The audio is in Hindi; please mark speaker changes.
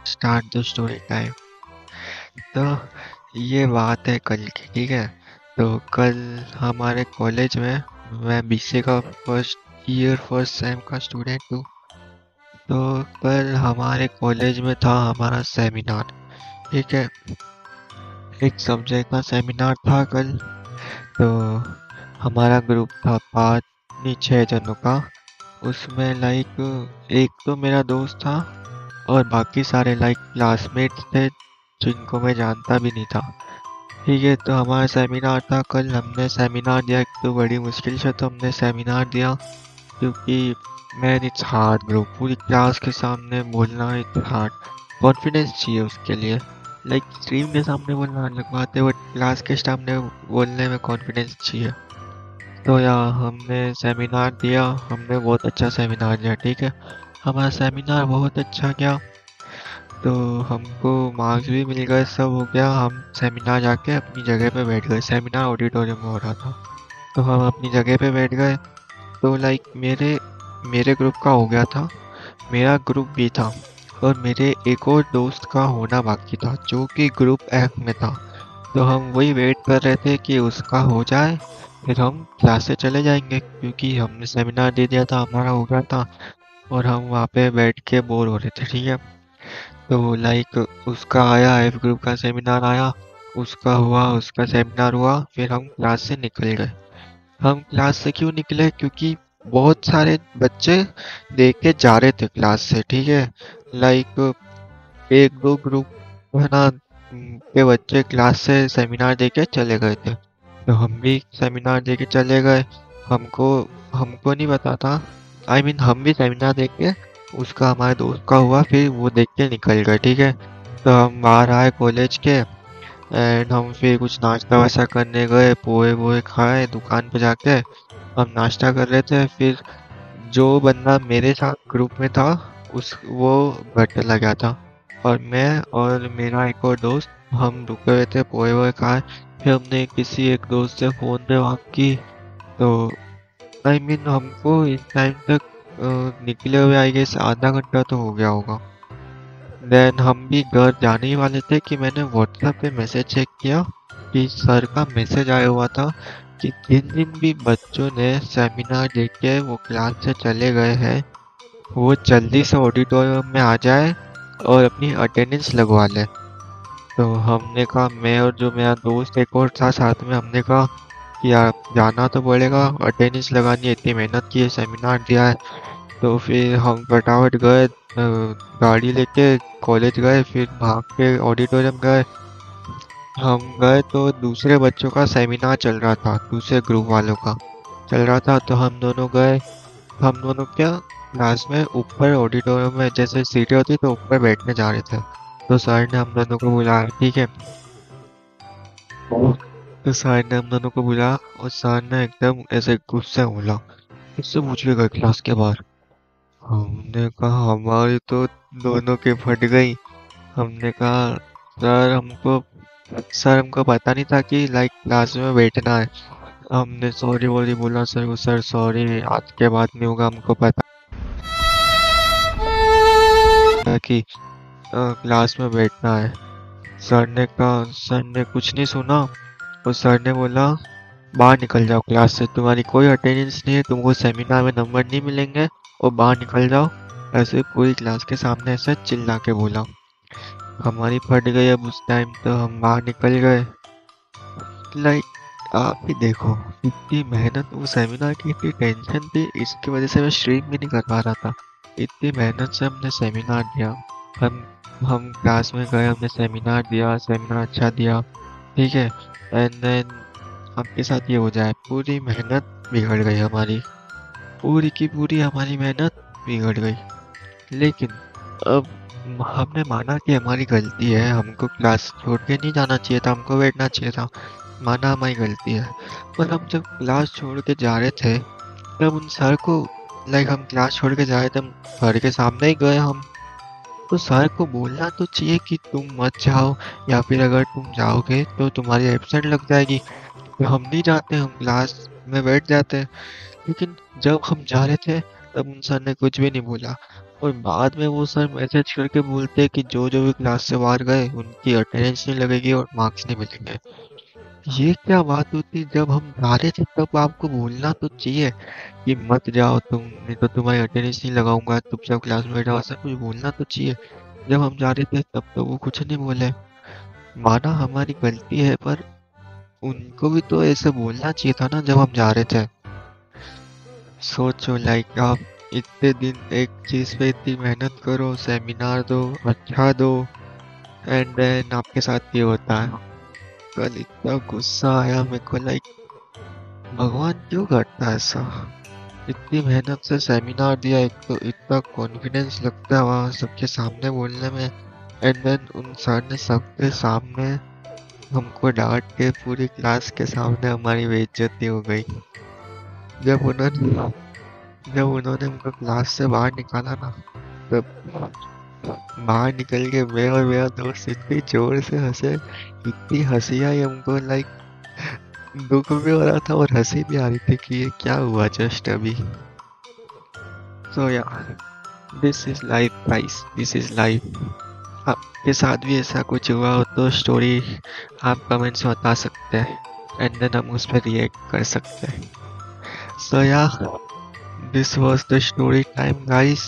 Speaker 1: Start the story time. तो ये बात है कल की, ठीक है। तो कल हमारे कॉलेज में, मैं बीसीए का फर्स्ट ईयर फर्स्ट सेम का स्टूडेंट हूँ। तो कल हमारे कॉलेज में था हमारा सेमिनार, ठीक है। एक सब्जेक्ट का सेमिनार था कल। तो हमारा ग्रुप था 5 नहीं 6 जनों का। उसमें लाइक एक तो मेरा दोस्त था और बाकी सारे लाइक क्लासमेट्स थे जिनको मैं जानता भी नहीं था। ठीक है, तो हमारा सेमिनार था कल। हमने सेमिनार दिया, एक तो बड़ी मुश्किल से तो हमने सेमिनार दिया, क्योंकि मैन इट्स हार्ड ब्रो, पूरी क्लास के सामने बोलना इट्स हार्ड। कॉन्फिडेंस चाहिए उसके लिए। लाइक स्ट्रीम के सामने बोलना अलग बात है, बट क्लास के सामने बोलने में कॉन्फिडेंस चाहिए। तो यार हमने सेमिनार दिया, हमने बहुत अच्छा सेमिनार दिया, ठीक है। हमारा सेमिनार बहुत अच्छा गया। तो हमको मार्क्स भी मिल गए, सब हो गया। हम सेमिनार जाके अपनी जगह पे बैठ गए। सेमिनार ऑडिटोरियम में हो रहा था, तो हम अपनी जगह पे बैठ गए। तो लाइक मेरे मेरे ग्रुप का हो गया था, मेरा ग्रुप भी था, और मेरे एक और दोस्त का होना बाकी था जो कि ग्रुप एफ में था। तो हम वही वेट कर रहे थे कि उसका हो जाए, फिर हम क्लास से चले जाएंगे, क्योंकि हमने सेमिनार दे दिया था, हमारा हो गया था। और हम वहाँ पे बैठ के बोर हो रहे थे, ठीक है। तो लाइक उसका आया, एफ ग्रुप का सेमिनार आया, उसका हुआ, उसका सेमिनार हुआ, फिर हम क्लास से निकल गए। हम क्लास से क्यों निकले? क्योंकि बहुत सारे बच्चे देख के जा रहे थे क्लास से, ठीक है। लाइक एक दो ग्रुप है ना, के बच्चे क्लास से सेमिनार दे के चले गए थे। तो हम भी सेमिनार दे के चले गए। हमको हमको नहीं पता था। हम भी सेमिनार देख के, उसका हमारे दोस्त का हुआ, फिर वो देख के निकल गए, ठीक है। तो हम बाहर आए कॉलेज के, एंड हम फिर कुछ नाश्ता वास्ता करने गए, पोहे वोहे खाए दुकान पे जाके। हम नाश्ता कर रहे थे, फिर जो बंदा मेरे साथ ग्रुप में था, उस वो घर चला गया था। और मैं और मेरा एक और दोस्त, हम रुके हुए थे, पोहे वोहे खाए। फिर हमने किसी एक दोस्त से फोन पे बात की। तो हमको इस टाइम तक निकले हुए आई गेस आधा घंटा तो हो गया होगा। देन हम भी घर जाने ही वाले थे कि मैंने व्हाट्सएप पे मैसेज चेक किया कि सर का मैसेज आया हुआ था कि जिन जिन भी बच्चों ने सेमिनार देख के वो क्लास से चले गए हैं, वो जल्दी से ऑडिटोरियम में आ जाए और अपनी अटेंडेंस लगवा ले। तो हमने कहा, मैं और जो मेरा दोस्त एक और था साथ में, हमने कहा कि यार जाना तो पड़ेगा, अटेंडेंस लगानी है, इतनी मेहनत की है, सेमिनार दिया है। तो फिर हम फटाफट गए, गाड़ी लेके कॉलेज गए, फिर भाग के ऑडिटोरियम गए। हम गए तो दूसरे बच्चों का सेमिनार चल रहा था, दूसरे ग्रुप वालों का चल रहा था। तो हम दोनों गए। हम दोनों क्या, क्लास में ऊपर ऑडिटोरियम में जैसे सीटें होती तो ऊपर बैठने जा रहे थे। तो सर ने हम दोनों को बुलाया, ठीक है। तो सर ने हम दोनों को बुलाया, और सर ने एकदम ऐसे गुस्से में बोला, किससे पूछ के गए क्लास के बाहर? हमने कहा हमारी तो दोनों की फट गई। हमने कहा सर हमको पता नहीं था कि लाइक क्लास में बैठना है। हमने सॉरी वॉरी बोला सर को, सर सॉरी, आज के बाद नहीं होगा, हमको पता था कि क्लास में बैठना है। सर ने कहा, सर ने कुछ नहीं सुना, और सर ने बोला बाहर निकल जाओ क्लास से, तुम्हारी कोई अटेंडेंस नहीं है, तुमको सेमिनार में नंबर नहीं मिलेंगे, और बाहर निकल जाओ। ऐसे पूरी क्लास के सामने ऐसे चिल्ला के बोला। हमारी फट गई। अब उस टाइम तो हम बाहर निकल गए। लाइक आप ही देखो, इतनी मेहनत, वो सेमिनार की इतनी टेंशन थी, इसकी वजह से मैं स्ट्रीम भी नहीं कर पा रहा था। इतनी मेहनत से हमने सेमिनार दिया। हम हम क्लास में गए, हमने सेमिनार दिया, सेमिनार अच्छा दिया, ठीक है। एंड देन आपके साथ ये हो जाए, पूरी मेहनत बिगड़ गई हमारी, पूरी की पूरी हमारी मेहनत बिगड़ गई। लेकिन अब हमने माना कि हमारी गलती है, हमको क्लास छोड़ के नहीं जाना चाहिए था, हमको बैठना चाहिए था। माना हमारी गलती है। पर हम जब क्लास छोड़ के जा रहे थे, तब उन सर को, लाइक हम क्लास छोड़ के जा रहे थे, हम सर के सामने ही गए हम। तो सर को बोलना तो चाहिए कि तुम मत जाओ, या फिर अगर तुम जाओगे तो तुम्हारी एब्सेंट लग जाएगी। तो हम नहीं जाते, हम क्लास में बैठ जाते। लेकिन जब हम जा रहे थे, तब उन सर ने कुछ भी नहीं बोला। और बाद में वो सर मैसेज करके बोलते हैं कि जो जो भी क्लास से बाहर गए उनकी अटेंडेंस नहीं लगेगी और मार्क्स नहीं मिलेंगे। ये क्या बात होती, जब हम जा रहे थे तब आपको बोलना तो चाहिए कि मत जाओ तुम, नहीं तो तुम्हारी अटेंडेंस नहीं लगाऊंगा, चुपचाप क्लास में बैठो, ऐसा कुछ बोलना तो चाहिए। जब हम जा रहे थे तब तो वो कुछ नहीं बोले। माना हमारी गलती है, पर उनको भी तो ऐसे बोलना चाहिए था ना जब हम जा रहे थे। सोचो लाइक आप इतने दिन एक चीज पे इतनी मेहनत करो, सेमिनार दो, अच्छा दो, एंड देन आपके साथ ये होता है। कल इतना गुस्सा आया मेरे को, लाइक भगवान क्यों करता है ऐसा। इतनी मेहनत से सेमिनार दिया, एक तो इतना कॉन्फिडेंस लगता है वहाँ सबके सामने बोलने में, एंड देन उन सर ने सबके सामने हमको डांट के पूरी क्लास के सामने हमारी बेइज्जती हो गई। जब उन्होंने जब उन्होंने हमको क्लास से बाहर निकाला ना, तब बाहर निकल के मैं और मेरा दोस्त इतनी जोर से हंसे, इतनी हंसी आई हमको, लाइक दुख भी हो रहा था और हंसी भी आ रही थी कि ये क्या हुआ जस्ट अभी। सो या, this is life guys, this is life. आपके साथ भी ऐसा कुछ हुआ हो तो स्टोरी आप कमेंट्स में बता सकते हैं, एंड देन हम उस पर रिएक्ट कर सकते हैं। सो या, this was the story time guys.